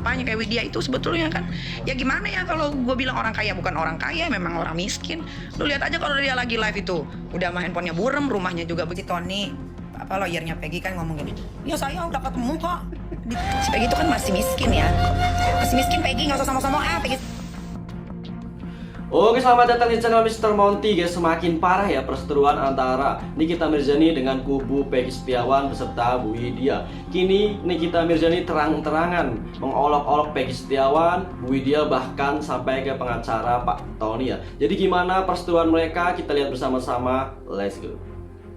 bapaknya kayak Widya itu sebetulnya kan ya gimana ya, kalau gue bilang orang kaya bukan orang kaya, memang orang miskin. Lu lihat aja kalau dia lagi live itu udah main handphonenya burem, rumahnya juga begitu. Tony apa lawyernya Peggy kan ngomong gini, ya saya udah ketemu kok. Si Peggy itu kan masih miskin ya, masih miskin. Peggy nggak usah sombong-sombong Peggy. Oke, selamat datang di channel Mr. Monty guys. Semakin parah ya perseteruan antara Nikita Mirzani dengan kubu Peggy Setiawan beserta Bu Widya. Kini Nikita Mirzani terang-terangan mengolok-olok Peggy Setiawan, Bu Widya bahkan sampai ke pengacara Pak Tony ya. Jadi gimana perseteruan mereka? Kita lihat bersama-sama. Let's go.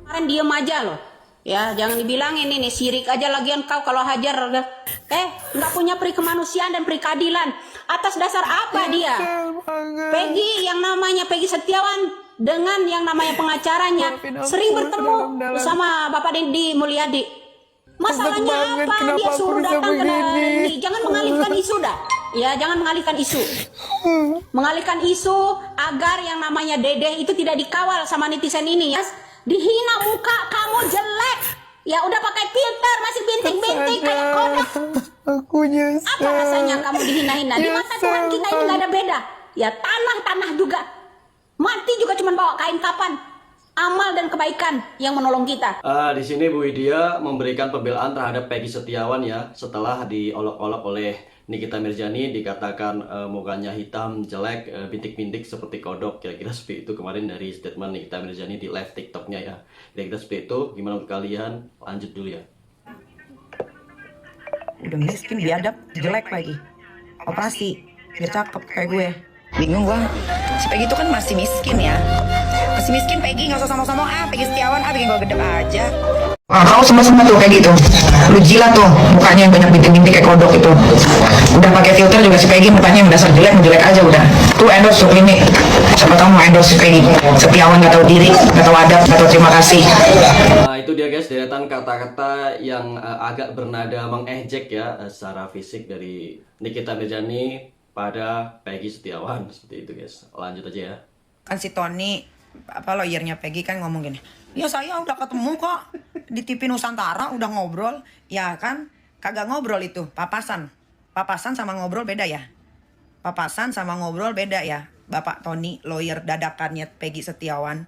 Kemarin diem aja loh. Ya, jangan dibilangin ini sirik aja lagian kau kalau hajar. Nggak punya peri kemanusiaan dan peri keadilan. Atas dasar apa dia? Peggy yang namanya Peggy Setiawan dengan yang namanya pengacaranya sering bertemu sama Bapak Deddy Mulyadi. Masalahnya apa? Dia suruh datang ke ini. Jangan mengalihkan isu dah. Ya, jangan mengalihkan isu. Mengalihkan isu agar yang namanya Dede itu tidak dikawal sama netizen ini ya. Dihina muka kamu jelek. Ya udah pakai filter masih bintik-bintik kayak kodok. Aku nyesel. Apa rasanya kamu dihina-hina? Di mata Tuhan kita ini nggak ada beda. Ya tanah juga. Mati juga cuma bawa kain kapan. Amal dan kebaikan yang menolong kita. Di sini Bu Widya memberikan pembelaan terhadap Peggy Setiawan ya, setelah diolok-olok oleh Nikita Mirzani, dikatakan mukanya hitam, jelek, bintik-bintik seperti kodok. Kira-kira seperti itu kemarin dari statement Nikita Mirzani di live TikToknya ya. Kira-kira seperti itu. Gimana menurut kalian? Lanjut dulu ya. Udah miskin, biadab, jelek lagi. Operasi, biar cakep kayak gue. Bingung gua. Si Peggy itu kan masih miskin ya. Masih miskin Peggy, nggak usah sombong-sombong Peggy Setiawan bikin gue gedek aja. Kau semua tuh kayak gitu. Lu jilat tuh, mukanya yang banyak bintik-bintik kayak kodok itu. Udah pakai filter juga si Peggy mukanya yang dasar jelek, jelek aja udah. Tuh endorse tuh ini. Siapa tahu mau endorse si Peggy Setiawan, nggak tahu diri, nggak tahu adab, nggak tahu terima kasih. Nah itu dia guys, deretan kata-kata yang agak bernada mengejek ya secara fisik dari Nikita Mirzani pada Peggy Setiawan. Seperti itu guys. Lanjut aja ya. Kan si Tony apa lawyernya Peggy kan ngomong gini, ya saya udah ketemu kok di TV Nusantara, udah ngobrol. Ya kan kagak ngobrol itu, papasan sama ngobrol beda ya. Papasan sama ngobrol beda ya, Bapak Tony lawyer dadakannya Peggy Setiawan.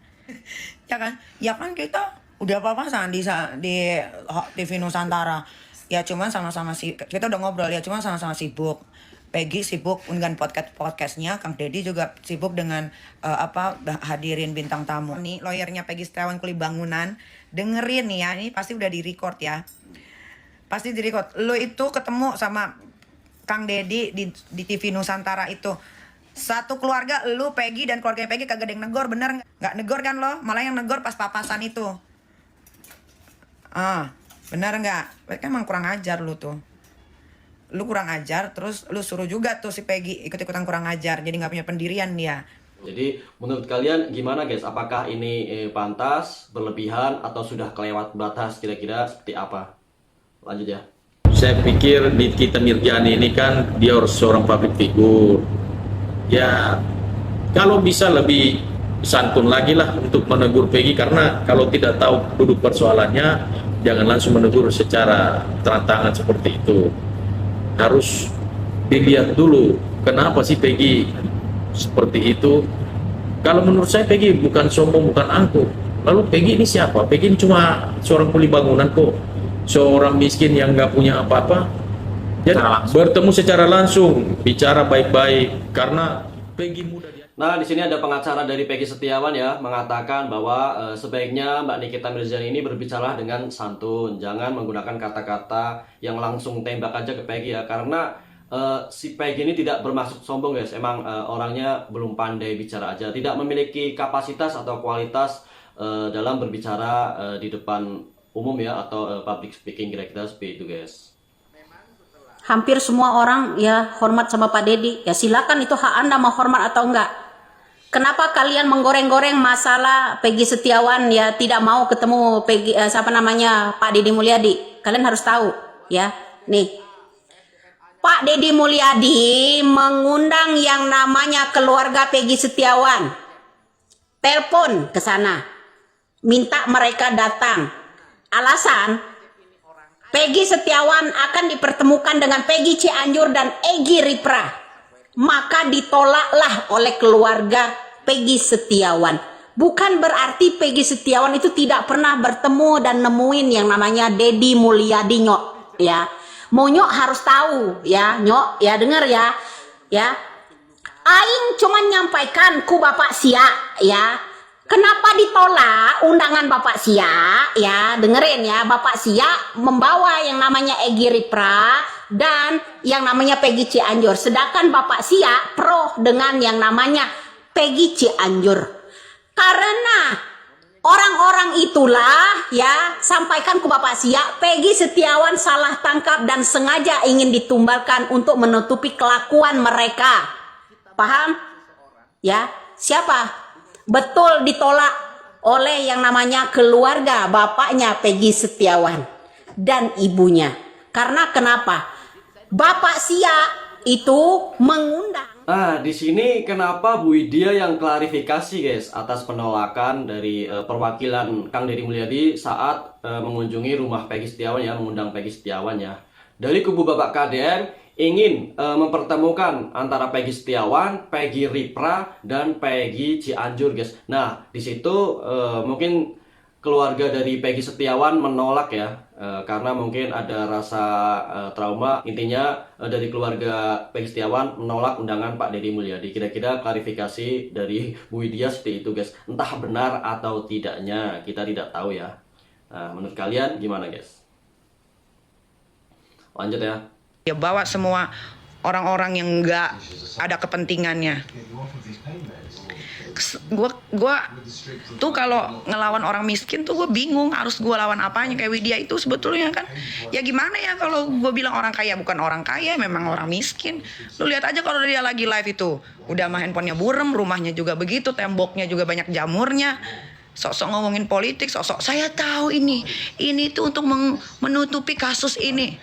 ya kan kita udah papasan di TV Nusantara ya, cuman sama-sama kita udah ngobrol ya, cuman sama-sama sibuk. Peggy sibuk dengan podcastnya, Kang Deddy juga sibuk dengan hadirin bintang tamu. Nih lawyernya Peggy Setiawan Kuli Bangunan, dengerin nih ya, ini pasti udah di-record ya. Pasti di-record. Lo itu ketemu sama Kang Deddy di TV Nusantara itu. Satu keluarga, lu Peggy dan keluarga Peggy kagak ada yang negor, bener nggak negor kan lo? Malah yang negor pas papasan itu. Bener nggak? Kan emang kurang ajar lu tuh. Lu kurang ajar, terus lu suruh juga tuh si Peggy ikut-ikutan kurang ajar, jadi nggak punya pendirian dia. Jadi menurut kalian gimana guys? Apakah ini pantas, berlebihan, atau sudah kelewat batas? Kira-kira seperti apa? Lanjut ya. Saya pikir Nikita Mirzani ini kan dia harus seorang public figure. Ya kalau bisa lebih santun lagi lah untuk menegur Peggy, karena kalau tidak tahu duduk persoalannya jangan langsung menegur secara terang-terangan seperti itu. Harus dilihat dulu kenapa sih Peggy seperti itu. Kalau menurut saya Peggy bukan sombong, bukan angkuh. Lalu Peggy ini siapa? Peggy ini cuma seorang kuli bangunan kok, seorang miskin yang nggak punya apa-apa. Jadi bertemu secara langsung, bicara baik-baik, karena Peggy muda. Nah di sini ada pengacara dari Peggy Setiawan ya, mengatakan bahwa sebaiknya Mbak Nikita Mirzani ini berbicara dengan santun, jangan menggunakan kata-kata yang langsung tembak aja ke Peggy ya, karena si Peggy ini tidak bermaksud sombong guys, emang orangnya belum pandai bicara aja, tidak memiliki kapasitas atau kualitas dalam berbicara di depan umum ya, atau public speaking, kira-kira seperti itu guys. Hampir semua orang ya hormat sama Pak Deddy. Ya silakan, itu hak Anda mau hormat atau enggak. Kenapa kalian menggoreng-goreng masalah Peggy Setiawan ya tidak mau ketemu Peggy Pak Deddy Mulyadi? Kalian harus tahu ya. Nih. Pak Deddy Mulyadi mengundang yang namanya keluarga Peggy Setiawan. Telepon ke sana. Minta mereka datang. Alasan Peggy Setiawan akan dipertemukan dengan Peggy Cianjur dan Egy Ripra. Maka ditolaklah oleh keluarga Peggy Setiawan. Bukan berarti Peggy Setiawan itu tidak pernah bertemu dan nemuin yang namanya Deddy Mulyadi, Nyok, ya. Mau Nyok harus tahu, ya, Nyok, ya, denger ya. Ya. Aing cuman nyampaikan ku Bapak Sia, ya. Kenapa ditolak undangan Bapak Sia? Ya, dengerin ya, Bapak Sia membawa yang namanya Egy Ripra dan yang namanya Peggy Cianjur. Sedangkan Bapak Sia pro dengan yang namanya Peggy Cianjur. Karena orang-orang itulah, ya, sampaikan ke Bapak Sia, Peggy Setiawan salah tangkap dan sengaja ingin ditumbalkan untuk menutupi kelakuan mereka. Paham? Ya, siapa? Betul ditolak oleh yang namanya keluarga bapaknya Peggy Setiawan dan ibunya. Karena kenapa? Bapak Sia itu mengundang. Nah, di sini kenapa Bu Widya yang klarifikasi guys atas penolakan dari perwakilan Kang Deddy Mulyadi saat mengunjungi rumah Peggy Setiawan ya, mengundang Peggy Setiawan ya. Dari kubu Bapak KDR ingin mempertemukan antara Peggy Setiawan, Peggy Ripra, dan Peggy Cianjur guys. Nah, di situ mungkin keluarga dari Peggy Setiawan menolak ya, karena mungkin ada rasa trauma. Intinya dari keluarga Peggy Setiawan menolak undangan Pak Deddy Mulyadi. Kira-kira klarifikasi dari Bu Widya seperti itu guys. Entah benar atau tidaknya kita tidak tahu ya. Nah, menurut kalian gimana guys? Lanjut ya. Ya bawa semua orang-orang yang nggak ada kepentingannya. Gua tuh kalau ngelawan orang miskin tuh gue bingung harus gue lawan apanya. Kayak Widya itu sebetulnya kan, ya gimana ya kalau gue bilang orang kaya, bukan orang kaya, memang orang miskin. Lu lihat aja kalau dia lagi live itu, udah mah handphonenya burem, rumahnya juga begitu, temboknya juga banyak jamurnya. Sok-sok ngomongin politik, sok-sok saya tahu ini tuh untuk menutupi kasus ini.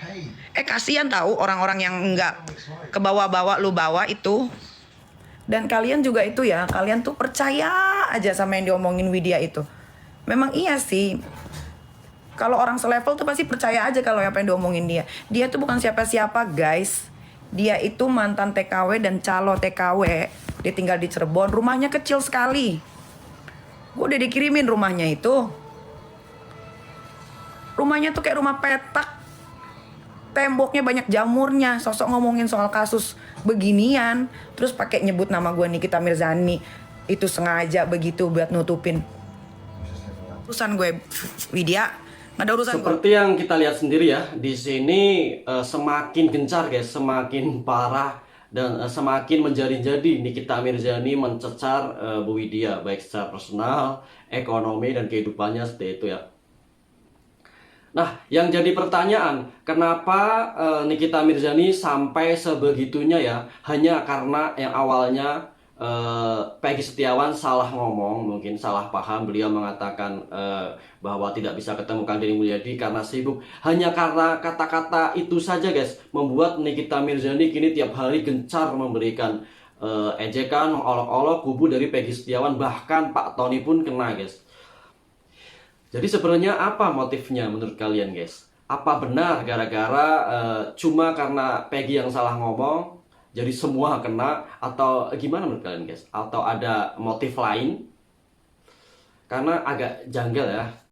Kasihan tahu orang-orang yang nggak ke bawah-bawah lu bawa itu. Dan kalian juga itu ya, kalian tuh percaya aja sama yang diomongin Widya itu. Memang iya sih. Kalau orang selevel tuh pasti percaya aja kalau apa yang diomongin dia. Dia tuh bukan siapa-siapa guys. Dia itu mantan TKW dan calo TKW. Dia tinggal di Cirebon, rumahnya kecil sekali. Gue udah dikirimin rumahnya itu. Rumahnya tuh kayak rumah petak. Temboknya banyak jamurnya. Sosok ngomongin soal kasus beginian. Terus pakai nyebut nama gue Nikita Mirzani. Itu sengaja begitu buat nutupin. Urusan gue Widya, nggak ada urusan Seperti yang kita lihat sendiri ya, di sini semakin gencar guys, semakin parah dan semakin menjadi-jadi Nikita Mirzani mencecar Bu Widya baik secara personal, ekonomi dan kehidupannya seperti itu ya. Nah, yang jadi pertanyaan, kenapa Nikita Mirzani sampai sebegitunya ya? Hanya karena yang awalnya Peggy Setiawan salah ngomong, mungkin salah paham. Beliau mengatakan bahwa tidak bisa ketemu Kang Deddy Mulyadi karena sibuk. Hanya karena kata-kata itu saja guys, membuat Nikita Mirzani kini tiap hari gencar memberikan ejekan, olok-olok kubu dari Peggy Setiawan. Bahkan Pak Tony pun kena guys. Jadi sebenarnya apa motifnya menurut kalian guys? Apa benar gara-gara cuma karena Peggy yang salah ngomong jadi semua kena, atau gimana menurut kalian guys? Atau ada motif lain? Karena agak janggal ya.